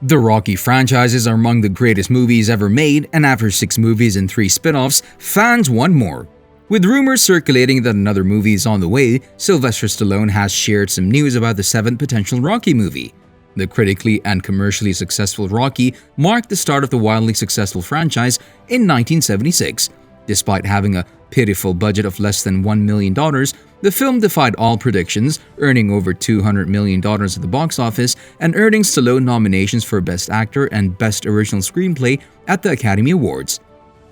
The Rocky franchises are among the greatest movies ever made, and after 6 movies and 3 spin-offs, fans want more. With rumors circulating that another movie is on the way, Sylvester Stallone has shared some news about the 7th potential Rocky movie. The critically and commercially successful Rocky marked the start of the wildly successful franchise in 1976. Despite having a pitiful budget of less than $1 million, the film defied all predictions, earning over $200 million at the box office and earning Stallone nominations for Best Actor and Best Original Screenplay at the Academy Awards.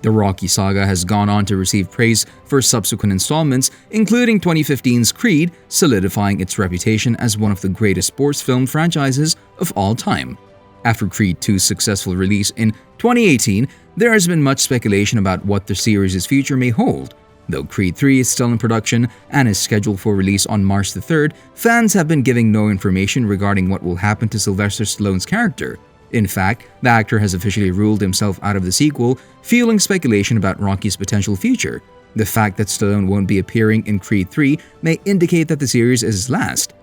The Rocky saga has gone on to receive praise for subsequent installments, including 2015's Creed, solidifying its reputation as one of the greatest sports film franchises of all time. After Creed 2's successful release in 2018, there has been much speculation about what the series' future may hold. Though Creed 3 is still in production and is scheduled for release on March the 3rd, fans have been giving no information regarding what will happen to Sylvester Stallone's character. In fact, the actor has officially ruled himself out of the sequel, fueling speculation about Rocky's potential future. The fact that Stallone won't be appearing in Creed 3 may indicate that the series is his last.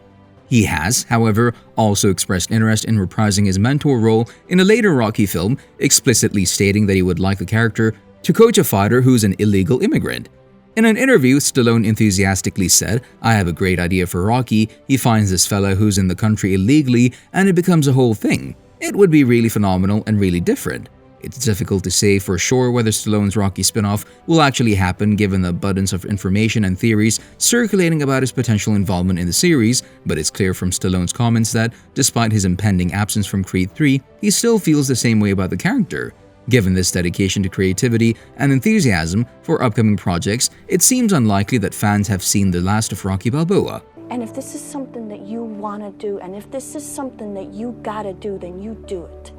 He has, however, also expressed interest in reprising his mentor role in a later Rocky film, explicitly stating that he would like the character to coach a fighter who's an illegal immigrant. In an interview, Stallone enthusiastically said, "I have a great idea for Rocky. He finds this fella who's in the country illegally and it becomes a whole thing. It would be really phenomenal and really different." It's difficult to say for sure whether Stallone's Rocky spin-off will actually happen given the abundance of information and theories circulating about his potential involvement in the series, but it's clear from Stallone's comments that, despite his impending absence from Creed 3, he still feels the same way about the character. Given this dedication to creativity and enthusiasm for upcoming projects, it seems unlikely that fans have seen the last of Rocky Balboa. And if this is something that you want to do, and if this is something that you gotta do, then you do it.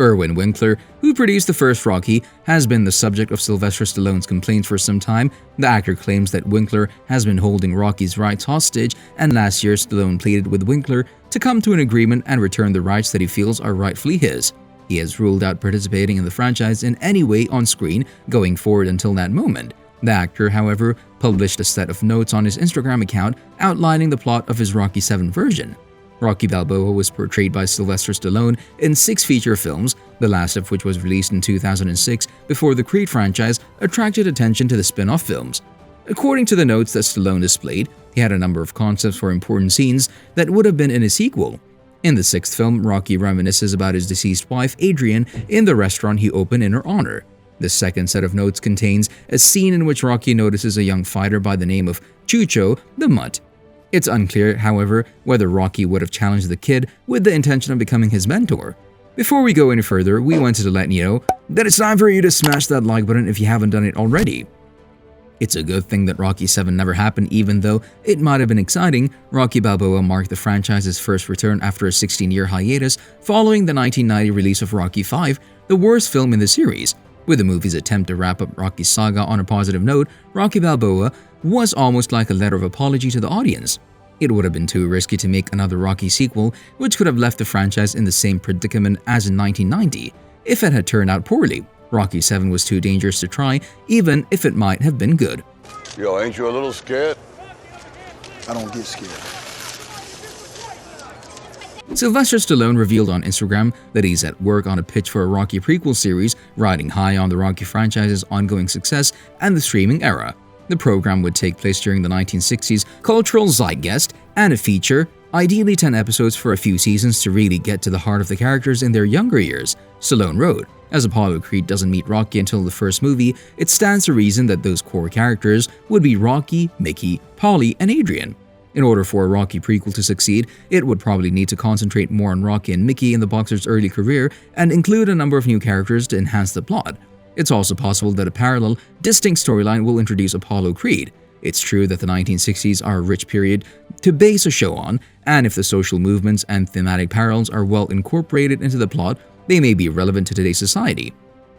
Irwin Winkler, who produced the first Rocky, has been the subject of Sylvester Stallone's complaints for some time. The actor claims that Winkler has been holding Rocky's rights hostage, and last year Stallone pleaded with Winkler to come to an agreement and return the rights that he feels are rightfully his. He has ruled out participating in the franchise in any way on screen going forward until that moment. The actor, however, published a set of notes on his Instagram account outlining the plot of his Rocky 7 version. Rocky Balboa was portrayed by Sylvester Stallone in 6 feature films, the last of which was released in 2006 before the Creed franchise attracted attention to the spin-off films. According to the notes that Stallone displayed, he had a number of concepts for important scenes that would have been in a sequel. In the 6th film, Rocky reminisces about his deceased wife, Adrian, in the restaurant he opened in her honor. The second set of notes contains a scene in which Rocky notices a young fighter by the name of Chucho the Mutt. It's unclear, however, whether Rocky would have challenged the kid with the intention of becoming his mentor. Before we go any further, we wanted to let you know that it's time for you to smash that like button if you haven't done it already. It's a good thing that Rocky 7 never happened, even though it might have been exciting. Rocky Balboa marked the franchise's first return after a 16-year hiatus following the 1990 release of Rocky 5, the worst film in the series. With the movie's attempt to wrap up Rocky's saga on a positive note, Rocky Balboa was almost like a letter of apology to the audience. It would have been too risky to make another Rocky sequel, which could have left the franchise in the same predicament as in 1990. If it had turned out poorly, Rocky 7 was too dangerous to try, even if it might have been good. Yo, ain't you a little scared? I don't get scared. Sylvester Stallone revealed on Instagram that he's at work on a pitch for a Rocky prequel series, riding high on the Rocky franchise's ongoing success and the streaming era. The program would take place during the 1960s cultural zeitgeist and feature ideally 10 episodes for a few seasons to really get to the heart of the characters in their younger years. Stallone wrote, "As Apollo Creed doesn't meet Rocky until the first movie, it stands to reason that those core characters would be Rocky, Mickey, Paulie, and Adrian. In order for a Rocky prequel to succeed, it would probably need to concentrate more on Rocky and Mickey in the boxer's early career and include a number of new characters to enhance the plot. It's also possible that a parallel, distinct storyline will introduce Apollo Creed. It's true that the 1960s are a rich period to base a show on, and if the social movements and thematic parallels are well incorporated into the plot, they may be relevant to today's society.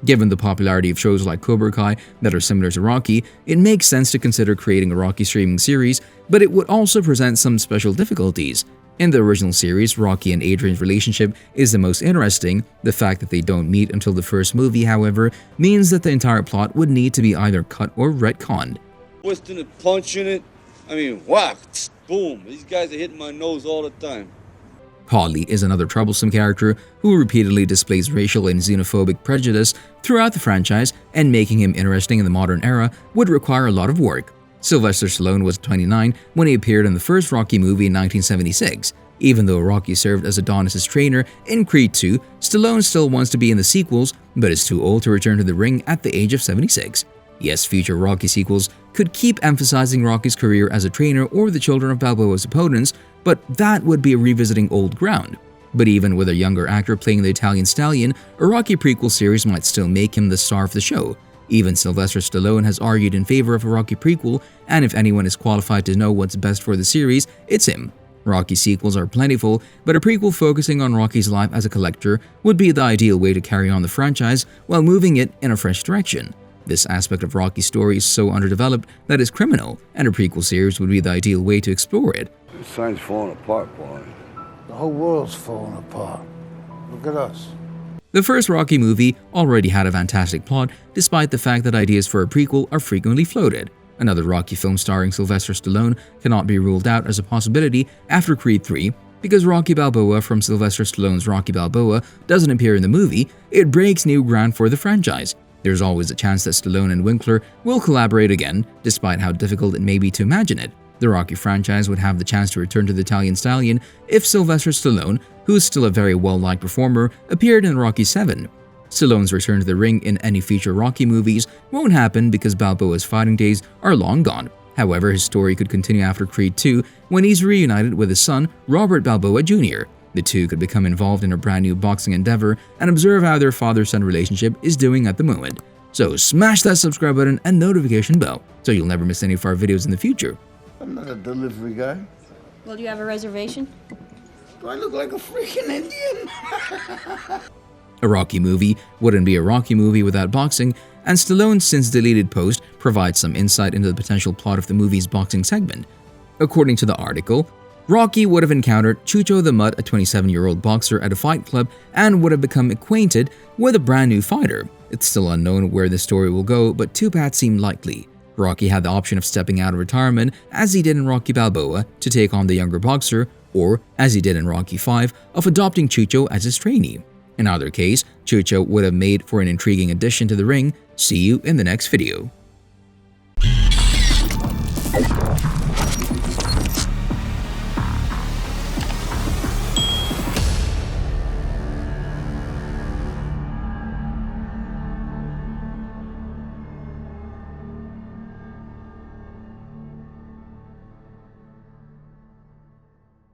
Given the popularity of shows like Cobra Kai that are similar to Rocky, it makes sense to consider creating a Rocky streaming series, but it would also present some special difficulties. In the original series, Rocky and Adrian's relationship is the most interesting. The fact that they don't meet until the first movie, however, means that the entire plot would need to be either cut or retconned. Twisting and punching it. I mean, whack, boom. These guys are hitting my nose all the time. Paulie is another troublesome character who repeatedly displays racial and xenophobic prejudice throughout the franchise, and making him interesting in the modern era would require a lot of work. Sylvester Stallone was 29 when he appeared in the first Rocky movie in 1976. Even though Rocky served as Adonis' trainer in Creed 2, Stallone still wants to be in the sequels, but is too old to return to the ring at the age of 76. Yes, future Rocky sequels could keep emphasizing Rocky's career as a trainer or the children of Balboa's opponents, but that would be revisiting old ground. But even with a younger actor playing the Italian stallion, a Rocky prequel series might still make him the star of the show. Even Sylvester Stallone has argued in favor of a Rocky prequel, and if anyone is qualified to know what's best for the series, it's him. Rocky sequels are plentiful, but a prequel focusing on Rocky's life as a collector would be the ideal way to carry on the franchise while moving it in a fresh direction. This aspect of Rocky's story is so underdeveloped that it's criminal, and a prequel series would be the ideal way to explore it. This thing's falling apart, boy. The whole world's falling apart. Look at us. The first Rocky movie already had a fantastic plot, despite the fact that ideas for a prequel are frequently floated. Another Rocky film starring Sylvester Stallone cannot be ruled out as a possibility after Creed 3, because Rocky Balboa from Sylvester Stallone's Rocky Balboa doesn't appear in the movie. It breaks new ground for the franchise. There's always a chance that Stallone and Winkler will collaborate again, despite how difficult it may be to imagine it. The Rocky franchise would have the chance to return to the Italian stallion if Sylvester Stallone, who is still a very well-liked performer, appeared in Rocky 7. Stallone's return to the ring in any future Rocky movies won't happen because Balboa's fighting days are long gone. However, his story could continue after Creed 2 when he's reunited with his son, Robert Balboa Jr. The two could become involved in a brand new boxing endeavor and observe how their father-son relationship is doing at the moment. So smash that subscribe button and notification bell so you'll never miss any of our videos in the future. I'm not a delivery guy. Well, do you have a reservation? Do I look like a freaking Indian? A Rocky movie wouldn't be a Rocky movie without boxing, and Stallone's since-deleted post provides some insight into the potential plot of the movie's boxing segment. According to the article, Rocky would have encountered Chucho the Mutt, a 27-year-old boxer at a fight club, and would have become acquainted with a brand new fighter. It's still unknown where the story will go, but two paths seem likely. Rocky had the option of stepping out of retirement, as he did in Rocky Balboa, to take on the younger boxer, or, as he did in Rocky 5, of adopting Chucho as his trainee. In either case, Chucho would have made for an intriguing addition to the ring. See you in the next video.